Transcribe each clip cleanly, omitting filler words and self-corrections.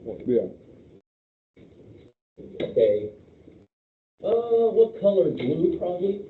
Yeah. Okay. What color? Blue, probably.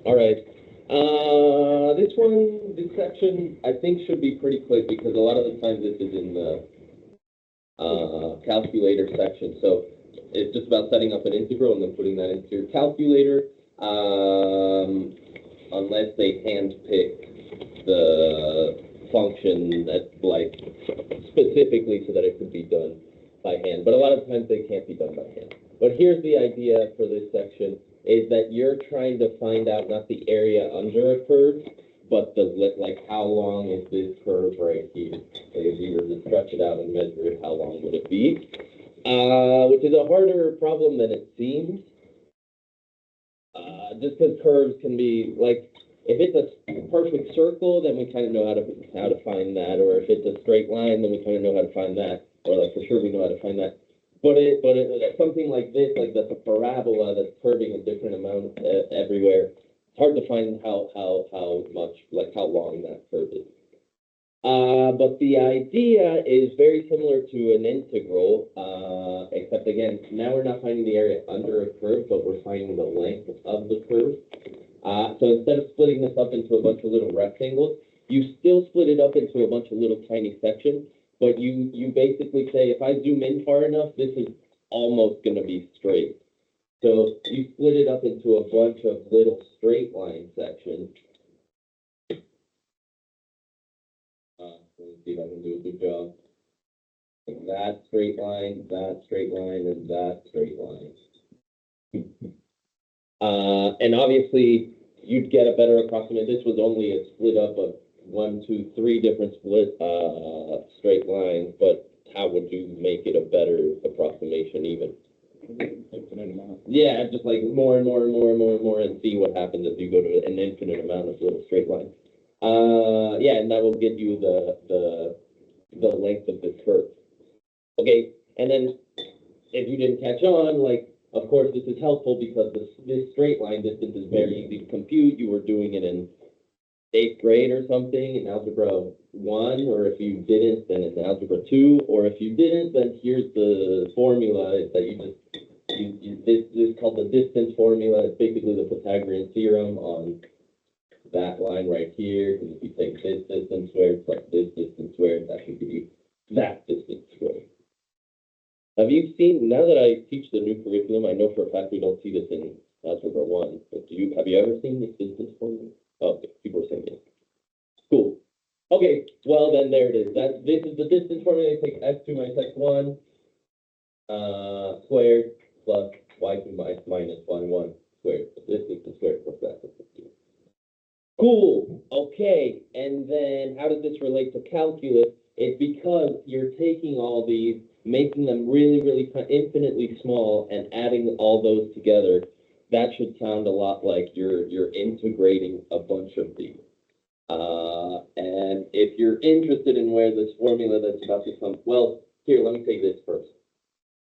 All right. This section, I think should be pretty quick because a lot of the time this is in the calculator section. So it's just about setting up an integral and then putting that into your calculator, unless they hand pick the function that like specifically so that it could be done by hand. But a lot of times they can't be done by hand. But here's the idea for this section is that you're trying to find out not the area under a curve, but the like how long is this curve right here? So if you were to stretch it out and measure it, how long would it be? Which is a harder problem than it seems. Just because curves can be like, if it's a perfect circle, then we kind of know how to find that, or if it's a straight line, then we kind of know how to find that, or like for sure we know how to find that. But something like this, like that's a parabola that's curving a different amount everywhere. It's hard to find how much, like how long that curve is. But the idea is very similar to an integral, except again, now we're not finding the area under a curve, but we're finding the length of the curve. So instead of splitting this up into a bunch of little rectangles, you still split it up into a bunch of little tiny sections, but you basically say, if I zoom in far enough, this is almost going to be straight. So you split it up into a bunch of little straight line sections. Let me see if I can do a good job. That straight line, and that straight line. And obviously, you'd get a better approximation. This was only a split up of 1, 2, 3 different split straight lines, but how would you make it a better approximation even? Infinite amount. Yeah, just like more and more and more and more and more, and see what happens as you go to an infinite amount of little straight lines. Yeah, and that will give you the length of this curve. Okay, and then if you didn't catch on, like, of course, this is helpful because this straight line distance is very easy to compute. You were doing it in 8th grade or something in algebra 1, or if you didn't, then it's algebra 2, or if you didn't, then here's the formula that this is called the distance formula. It's basically the Pythagorean theorem on that line right here. And if you take this distance squared plus this distance squared, that should give you that distance squared. Have you seen, now that I teach the new curriculum, I know for a fact we don't see this in algebra 1, but have you ever seen this distance formula? Oh, okay, people are saying it. Cool. Okay, well then there it is. This is the distance formula. You take x2 minus x1 squared plus y2 minus y1 squared. This is the squared plus that. Cool. Okay, and then how does this relate to calculus? It's because you're taking all these, making them really, really infinitely small, and adding all those together. That should sound a lot like you're integrating a bunch of these. And if you're interested in where this formula that's about to come, well, here, let me say this first.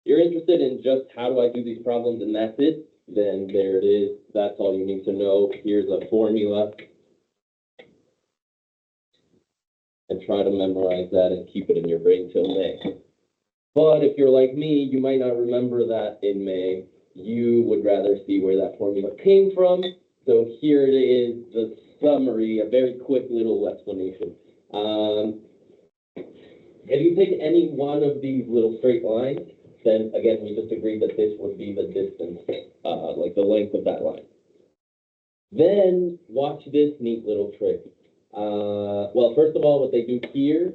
You're interested in just how do I do these problems and that's it, then there it is. That's all you need to know. Here's a formula. And try to memorize that and keep it in your brain till May. But if you're like me, you might not remember that in May. You would rather see where that formula came from. So here it is, the summary, a very quick little explanation. If you take any one of these little straight lines, then again, we just agreed that this would be the distance, like the length of that line. Then watch this neat little trick. Well, first of all, what they do here,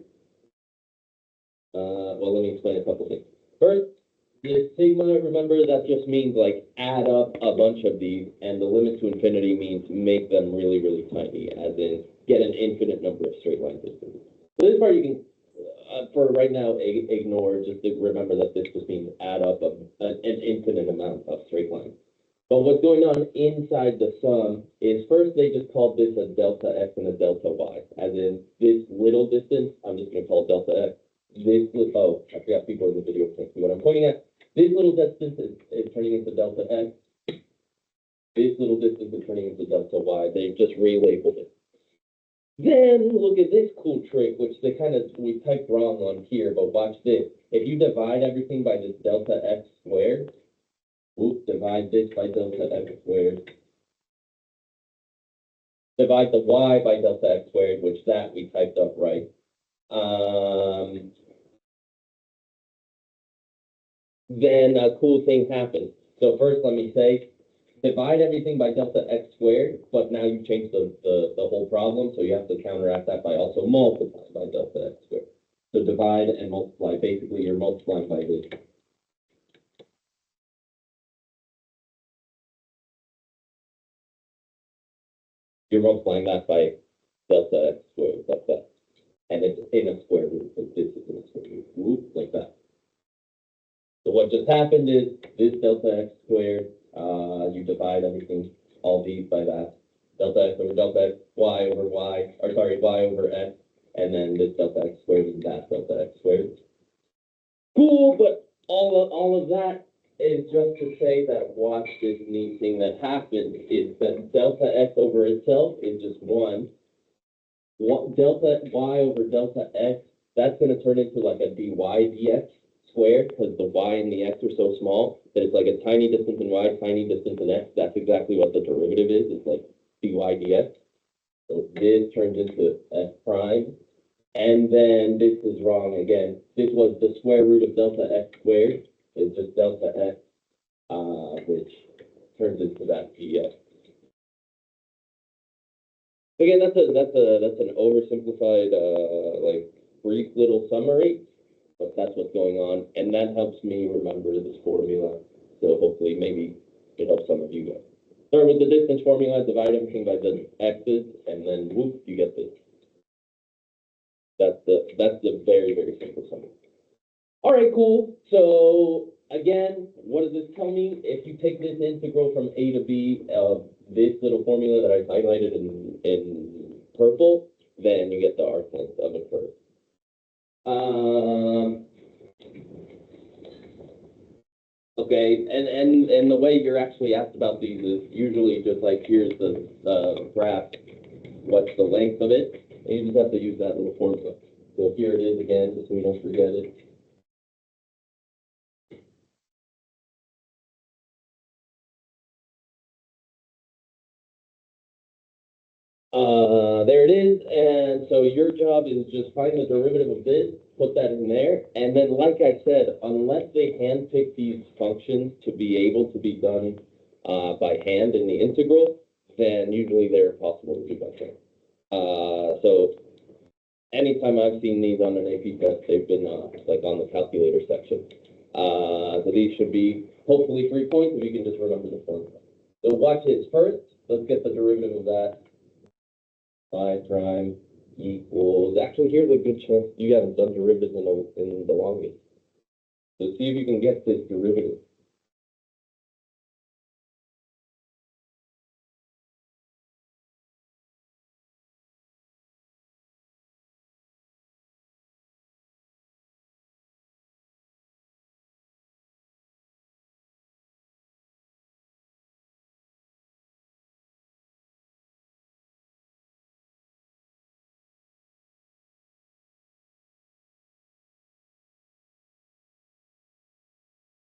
well, let me explain a couple things. First, the sigma, remember, that just means like add up a bunch of these, and the limit to infinity means make them really, really tiny, as in get an infinite number of straight line distances. So this part you can, for right now, ignore, just to remember that this just means add up an infinite amount of straight lines. But what's going on inside the sum is first they just called this a delta x and a delta y, as in this little distance, I'm just going to call it delta x. Oh, I forgot people in the video can't see what I'm pointing at. This little distance is turning into delta x. This little distance is turning into delta y. They just relabeled it. Then look at this cool trick, which we typed wrong on here, but watch this. If you divide everything by this delta x squared, divide this by delta x squared, divide the y by delta x squared, which that we typed up right. Then a cool thing happens. So first, let me say, divide everything by delta x squared, but now you change the whole problem, so you have to counteract that by also multiplying by delta x squared. So divide and multiply. Basically, you're multiplying by this. You're multiplying that by delta x squared, like that. And it's in a square root, so this is in a square root, whoop, like that. So what just happened is this delta x squared, you divide everything, all these by that. Delta x over delta x, y over y, or sorry, y over x, and then this delta x squared is that delta x squared. Cool, but all of that is just to say that watch this neat thing that happened is that delta x over itself is just one. Delta y over delta x, that's going to turn into like a dy dx squared because the y and the x are so small that it's like a tiny distance in y, tiny distance in x. That's exactly what the derivative is. It's like dy dx. So this turns into f prime. And then this is wrong again. This was the square root of delta x squared. It's just delta x, which turns into that dx. Again, that's an oversimplified, like brief little summary, but that's what's going on, and that helps me remember this formula. So hopefully, maybe it helps some of you guys. Start with the distance formula, divide everything by the x's, and then whoop, you get this. That's the very simple summary. All right, cool. So again, what does this tell me? If you take this integral from a to b of this little formula that I highlighted in purple, then you get the arc length of a curve. Okay, and the way you're actually asked about these is usually just like, here's the graph, what's the length of it, and you just have to use that little formula. So here it is again, just so we don't forget it. There it is, and so your job is just find the derivative of this, put that in there, and then like I said, unless they handpick these functions to be able to be done by hand in the integral, then usually they're possible to do by hand. So anytime I've seen these on an AP test, they've been like on the calculator section. So these should be hopefully 3 points if you can just remember the formula. So watch this first. Let's get the derivative of that. Phi prime equals, actually, here's a good chance you haven't done derivatives in the longest. So see if you can get this derivative.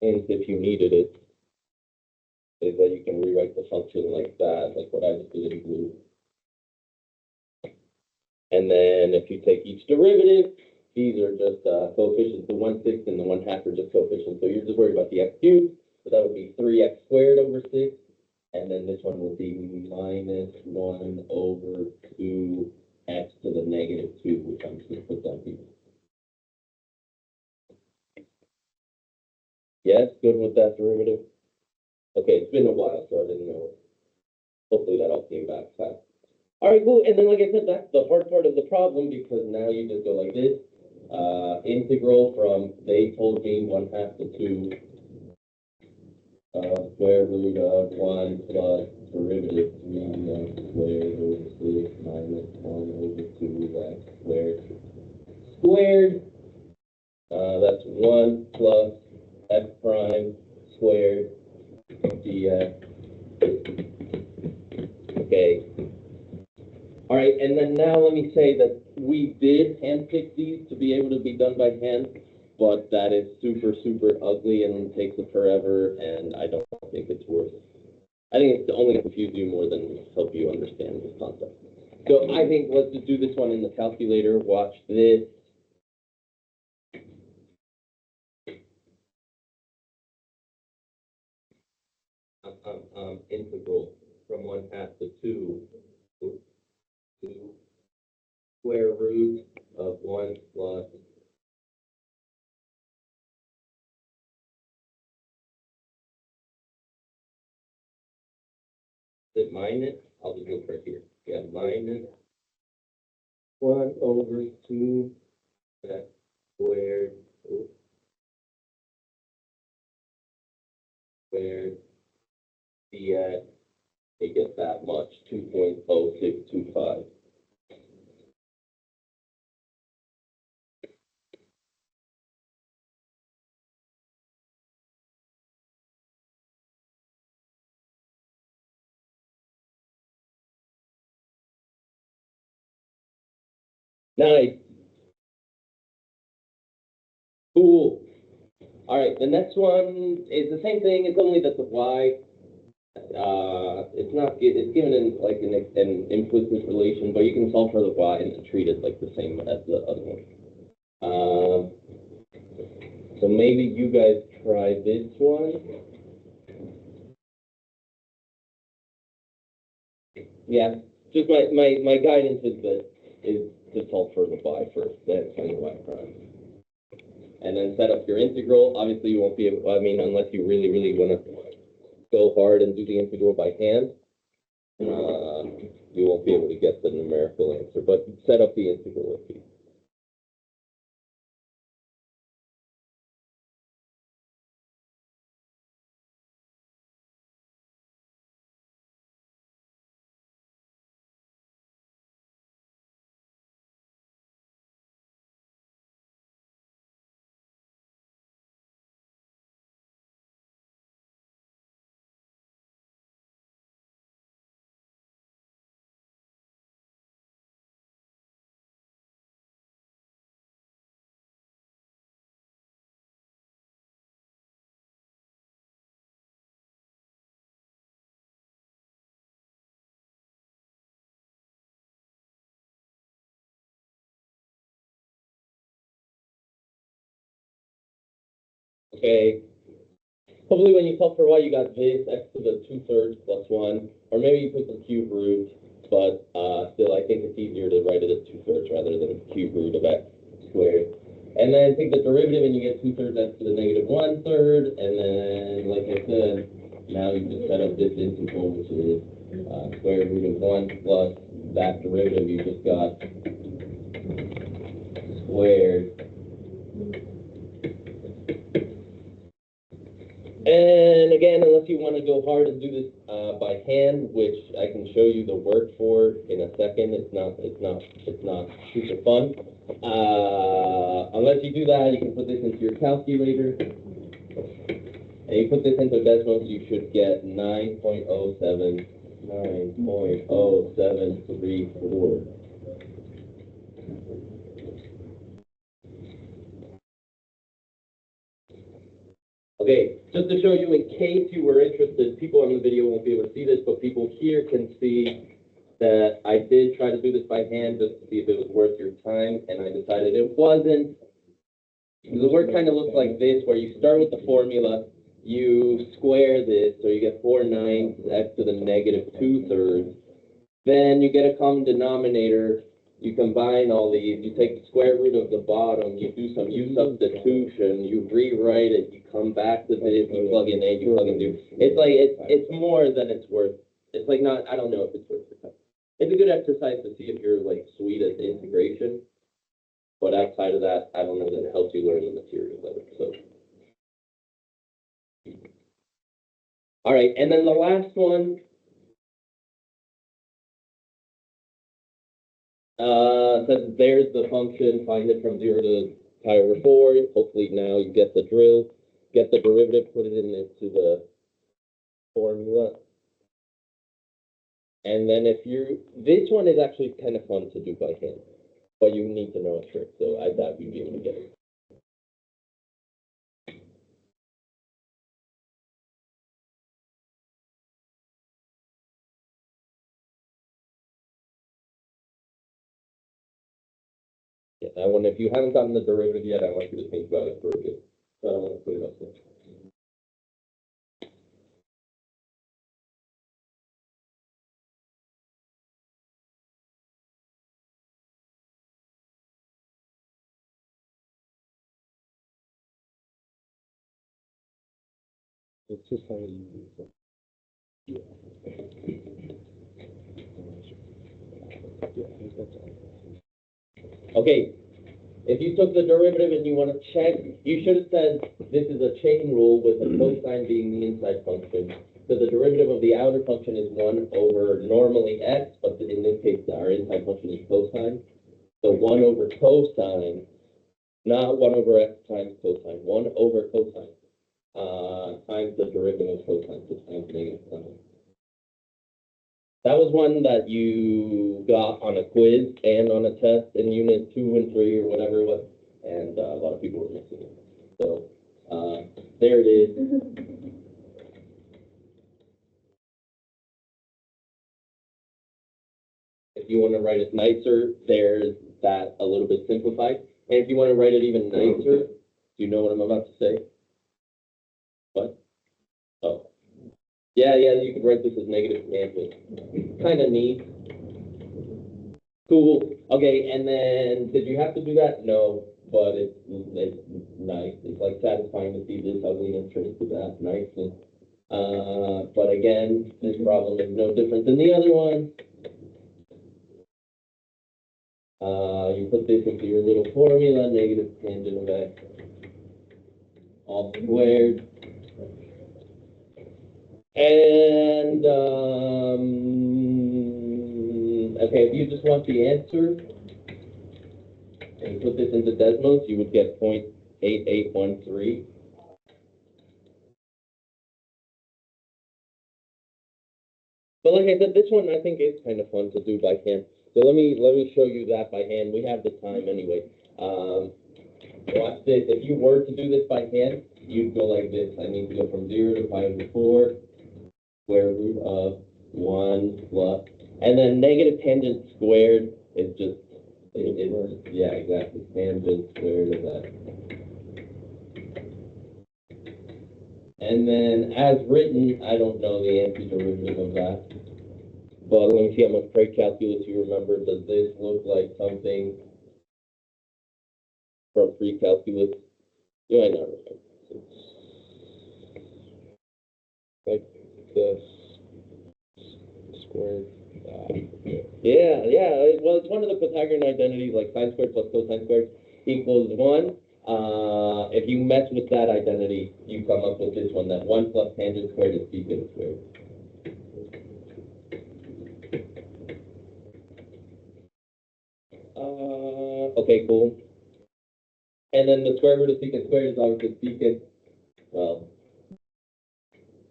And if you needed it, is that you can rewrite the function like that, like what I just did in blue. And then if you take each derivative, these are just coefficients. The 1/6 and the 1/2 are just coefficients. So you're just worried about the x cubed. So that would be 3x squared over 6. And then this one will be minus 1 over 2x to the negative 2, which I'm just going to put down here. Yes, good with that derivative? Okay, it's been a while, so I didn't know. Hopefully that all came back fast. All right, cool. And then, like I said, that's the hard part of the problem, because now you just go like this. Integral from, they told me 1/2 to 2 square root of 1 plus derivative 3x squared over 6 minus 1 over 2x squared. That's 1 plus f prime squared dx. Okay. All right, and then now let me say that we did handpick these to be able to be done by hand, but that is super, super ugly and takes forever, and I don't think it's worth. I think it's only going to confuse you more than help you understand this concept. So I think let's just do this one in the calculator. Watch this. Integral from 1/2 to 2 square root of 1 plus it minus, I'll just look right here. Yeah, minus 1/2 that squared squared dx, it gets that much, 2.0625. Nice. Cool. All right, the next one is the same thing. It's only that the y, it's not, it's given in like an implicit relation, but you can solve for the y and treat it like the same as the other one. So maybe you guys try this one. Yeah, just my guidance is to solve for the y first, then find the y prime. And then set up your integral. Obviously, you won't be able, I mean, unless you really, really want to go hard and do the integral by hand, you won't be able to get the numerical answer, but set up the integral if you. Okay. Hopefully when you solve for y, you got this x to the 2/3 plus 1, or maybe you put the cube root, but still I think it's easier to write it as 2/3 rather than cube root of x squared. And then take the derivative and you get 2/3 x to the negative 1/3, and then like I said, now you just set up this integral, which is square root of 1 plus that derivative you just got squared. And again, unless you want to go hard and do this by hand, which I can show you the work for in a second, it's not super fun. Unless you do that, you can put this into your calculator, and you put this into decimals, you should get 9.0734. Okay, just to show you, in case you were interested, people on the video won't be able to see this, but people here can see that I did try to do this by hand just to see if it was worth your time, and I decided it wasn't. The work kind of looks like this, where you start with the formula, you square this, so you get 4/9 x to the negative 2/3. Then you get a common denominator. You combine all these, you take the square root of the bottom, you do some u substitution, you rewrite it, you come back to this, you plug in A, you plug in B. It's like, it's more than it's worth. It's like not, I don't know if it's worth the time. It's a good exercise to see if you're like sweet at integration. But outside of that, I don't know that it helps you learn the material better, so. All right, and then the last one, says there's the function, find it from 0 to pi over 4. Hopefully now you get the drill, get the derivative, put it into the formula. And then if this one is actually kind of fun to do by hand, but you need to know a trick, so I doubt you'd be able to get it. Yeah, that one, if you haven't gotten the derivative yet, I want you to think about it for a bit. So I don't want to put it up there. It's just how you. Yeah. Yeah, I think that's all. Okay, if you took the derivative and you want to check, you should have said this is a chain rule with the cosine being the inside function. So the derivative of the outer function is 1 over normally x, but in this case, our inside function is cosine. So 1 over cosine, not 1 over x times cosine, 1 over cosine times the derivative of cosine, so times negative sine. That was one that you got on a quiz and on a test in unit 2 and 3 or whatever it was, and a lot of people were missing it. So there it is. If you want to write it nicer, there's that a little bit simplified. And if you want to write it even nicer, do you know what I'm about to say? What? Oh. Yeah, you could write this as negative tangent. Kind of neat. Cool. Okay, and then did you have to do that? No, but it's nice. It's like satisfying to see this ugliness turned to that nicely. But again, this problem is no different than the other one. You put this into your little formula, negative tangent of x, all squared. And, okay, if you just want the answer, and you put this into decimals, you would get 0.8813. But like I said, this one I think is kind of fun to do by hand. So let me show you that by hand. We have the time anyway. Watch this. If you were to do this by hand, you'd go like this. I need to go from 0 to pi over 4, square root of 1 plus, and then negative tangent squared is just, yeah, exactly, tangent squared of that. And then as written, I don't know the antiderivative of that. But let me see how much pre-calculus you remember. Does this look like something from pre-calculus? You might not remember. Like this squared. Yeah. Well, it's one of the Pythagorean identities, like sine squared plus cosine squared equals 1. If you mess with that identity, you come up with this one, that 1 plus tangent squared is secant squared. Okay, cool. And then the square root of secant squared is obviously secant. Well,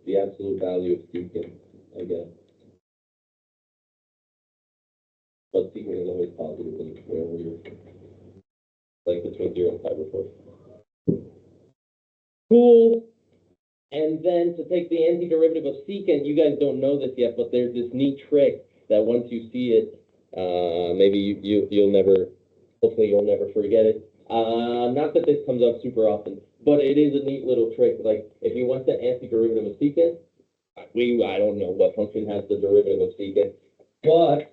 the absolute value of secant, I guess. But secant is always positive in the square root, like between 0 and pi over 4. Cool. And then to take the antiderivative of secant, you guys don't know this yet, but there's this neat trick that once you see it, maybe you'll never, hopefully you'll never forget it. Not that this comes up super often, but it is a neat little trick. Like if you want the antiderivative of secant, I don't know what function has the derivative of secant, but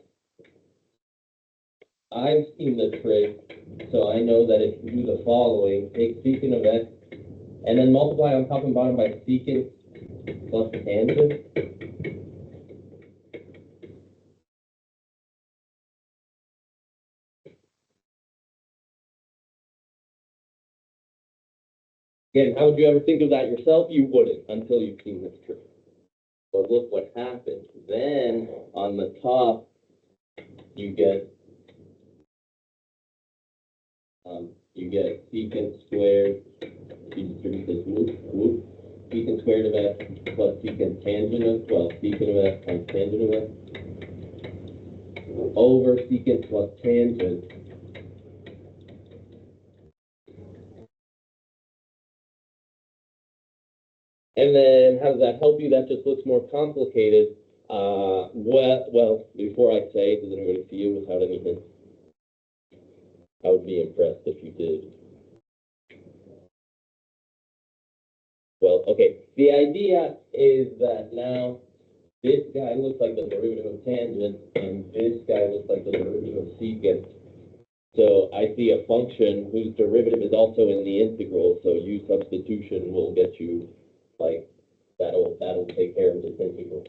I've seen the trick, so I know that if you do the following, take secant of x, and then multiply on top and bottom by secant plus tangent. Again, how would you ever think of that yourself? You wouldn't until you've seen this trick. But look what happens. Then on the top, you get secant squared. You distribute this whoop. Secant squared of x plus secant tangent of, well, secant of x times tangent of x. over secant plus tangent. And then how does that help you? That just looks more complicated. Well, before I say, does anybody see it without any hints? I would be impressed if you did. Well, okay. The idea is that now this guy looks like the derivative of tangent, and this guy looks like the derivative of secant. So I see a function whose derivative is also in the integral, so u substitution will get you, like, that'll take care of this integral.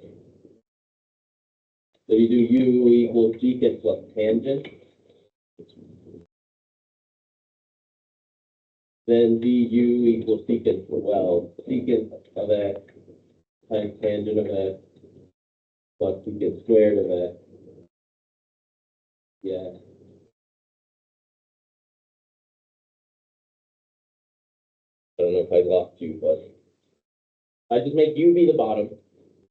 So you do u equals secant plus tangent. Then du equals secant, well, secant of x times tangent of x plus secant squared of x. Yeah. I don't know if I lost you, but I just make u be the bottom,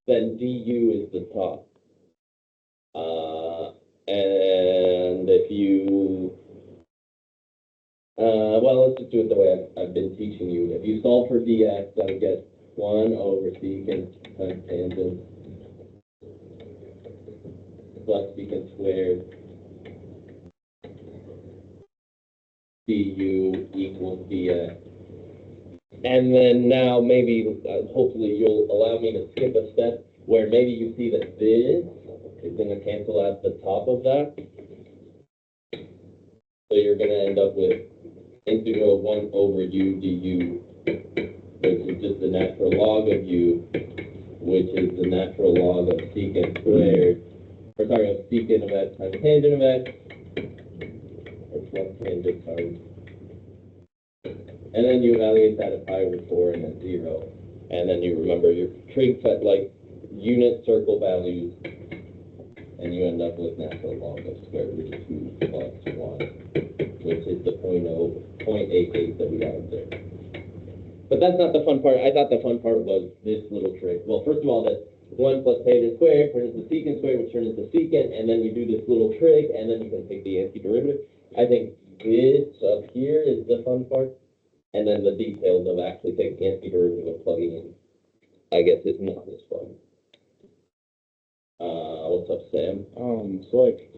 then du is the top. And if you, well, let's just do it the way I've been teaching you. If you solve for dx, that'll get 1 over secant times tangent plus secant squared du equals dx. And then now maybe, hopefully you'll allow me to skip a step where maybe you see that this is going to cancel out the top of that. So you're going to end up with integral of 1 over u du, which is just the natural log of u, which is the natural log of secant squared, or sorry, of secant of x times tangent of x, or plus tangent, sorry. And then you evaluate that at pi over 4 and at 0. And then you remember your trig set like unit circle values, and you end up with natural log of square root of 2 plus 1, which is the 0.88 that we have there. But that's not the fun part. I thought the fun part was this little trick. Well, first of all, that 1 plus tangent squared turns into secant squared, which turns into secant, and then we do this little trick, and then you can take the antiderivative. I think this up here is the fun part. And then the details of actually taking antiderivative and plugging in, I guess, is not as fun. What's up, Sam? So like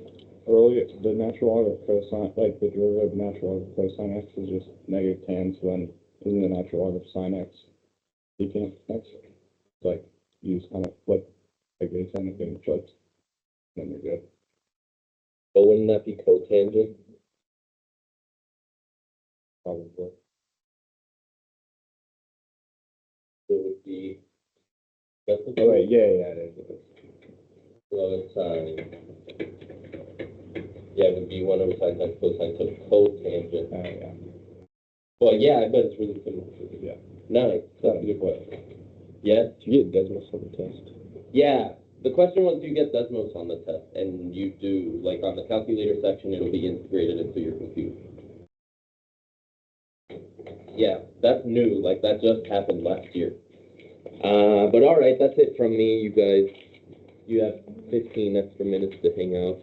earlier, the natural log of cosine, like the derivative of natural log of cosine x is just negative tan, so then isn't the natural log of sine x secant x? It's like you just kind of flip like this and it getting flipped, then you're good. But wouldn't that be cotangent? Probably. It would be. That's the Oh wait, yeah, it is. log of sine. Yeah, it would be 1 over sine times cosine, so cotangent. Yeah. Well, yeah, I bet it's really simple. Yeah. Nice. That's a good question. Yes? You get Desmos on the test. Yeah. The question was, do you get Desmos on the test? And you do. Like on the calculator section, it'll be integrated into your computer. Yeah, that's new. Like that just happened last year. But all right, that's it from me, you guys. You have 15 extra minutes to hang out.